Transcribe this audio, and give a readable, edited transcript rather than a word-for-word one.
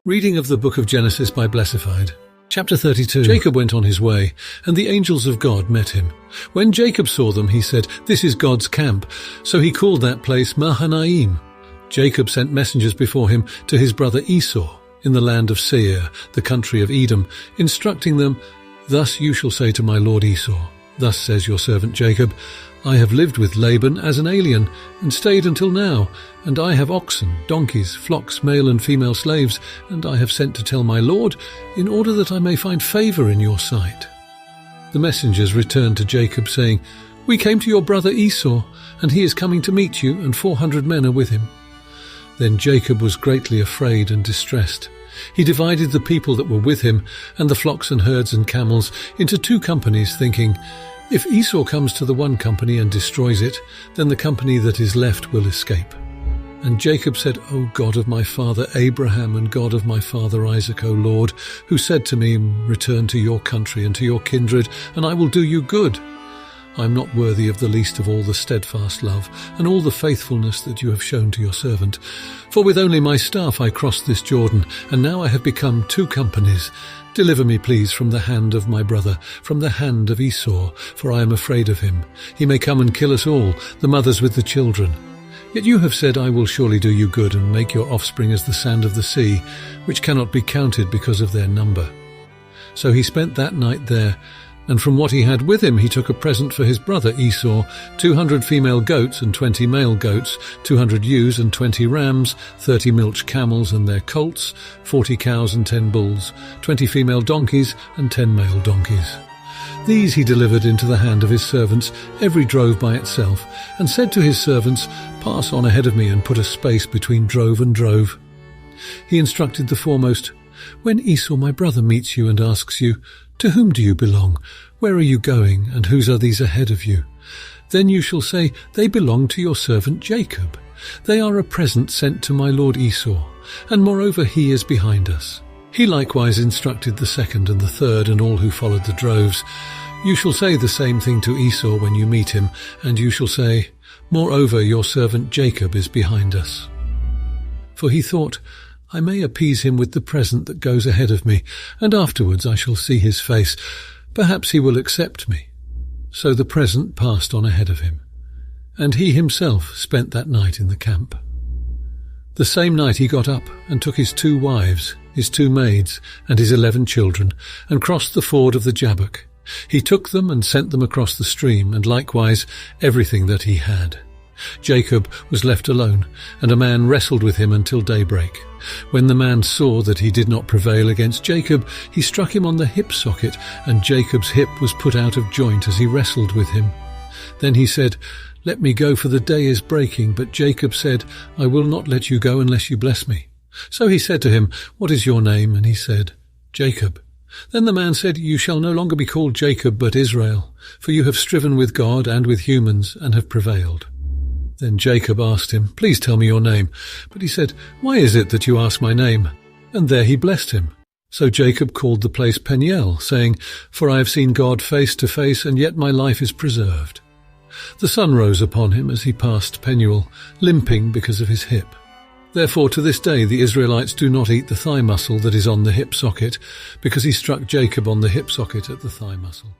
Reading of the Book of Genesis by Blessified. Chapter 32. Jacob went on his way, and the angels of God met him. When Jacob saw them, he said, "This is God's camp." So he called that place Mahanaim. Jacob sent messengers before him to his brother Esau in the land of Seir, the country of Edom, instructing them, "Thus you shall say to my lord Esau, thus says your servant Jacob, I have lived with Laban as an alien, and stayed until now, and I have oxen, donkeys, flocks, male and female slaves, and I have sent to tell my lord, in order that I may find favor in your sight." The messengers returned to Jacob, saying, "We came to your brother Esau, and he is coming to meet you, and 400 men are with him." Then Jacob was greatly afraid and distressed. He divided the people that were with him, and the flocks and herds and camels, into 2 companies, thinking, "If Esau comes to the one company and destroys it, then the company that is left will escape." And Jacob said, "O God of my father Abraham and God of my father Isaac, O Lord, who said to me, 'Return to your country and to your kindred, and I will do you good.' I am not worthy of the least of all the steadfast love and all the faithfulness that you have shown to your servant. For with only my staff I crossed this Jordan, and now I have become 2 companies. Deliver me, please, from the hand of my brother, from the hand of Esau, for I am afraid of him. He may come and kill us all, the mothers with the children. Yet you have said, I will surely do you good and make your offspring as the sand of the sea, which cannot be counted because of their number." So he spent that night there, and from what he had with him he took a present for his brother Esau, 200 female goats and 20 male goats, 200 ewes and 20 rams, 30 milch camels and their colts, 40 cows and 10 bulls, 20 female donkeys and 10 male donkeys. These he delivered into the hand of his servants, every drove by itself, and said to his servants, "Pass on ahead of me and put a space between drove and drove." He instructed the foremost, "When Esau my brother meets you and asks you, 'To whom do you belong? Where are you going, and whose are these ahead of you?' Then you shall say, 'They belong to your servant Jacob. They are a present sent to my lord Esau, and moreover he is behind us.'" He likewise instructed the second and the third and all who followed the droves. "You shall say the same thing to Esau when you meet him, and you shall say, 'Moreover your servant Jacob is behind us.'" For he thought, "I may appease him with the present that goes ahead of me, and afterwards I shall see his face. Perhaps he will accept me." So the present passed on ahead of him, and he himself spent that night in the camp. The same night he got up and took his 2 wives, his 2 maids, and his 11 children, and crossed the ford of the Jabbok. He took them and sent them across the stream, and likewise everything that he had. Jacob was left alone, and a man wrestled with him until daybreak. When the man saw that he did not prevail against Jacob, he struck him on the hip socket, and Jacob's hip was put out of joint as he wrestled with him. Then he said, "Let me go, for the day is breaking." But Jacob said, "I will not let you go unless you bless me." So he said to him, "What is your name?" And he said, "Jacob." Then the man said, "You shall no longer be called Jacob, but Israel, for you have striven with God and with humans, and have prevailed." Then Jacob asked him, "Please tell me your name." But he said, "Why is it that you ask my name?" And there he blessed him. So Jacob called the place Peniel, saying, "For I have seen God face to face, and yet my life is preserved." The sun rose upon him as he passed Penuel, limping because of his hip. Therefore to this day the Israelites do not eat the thigh muscle that is on the hip socket, because he struck Jacob on the hip socket at the thigh muscle.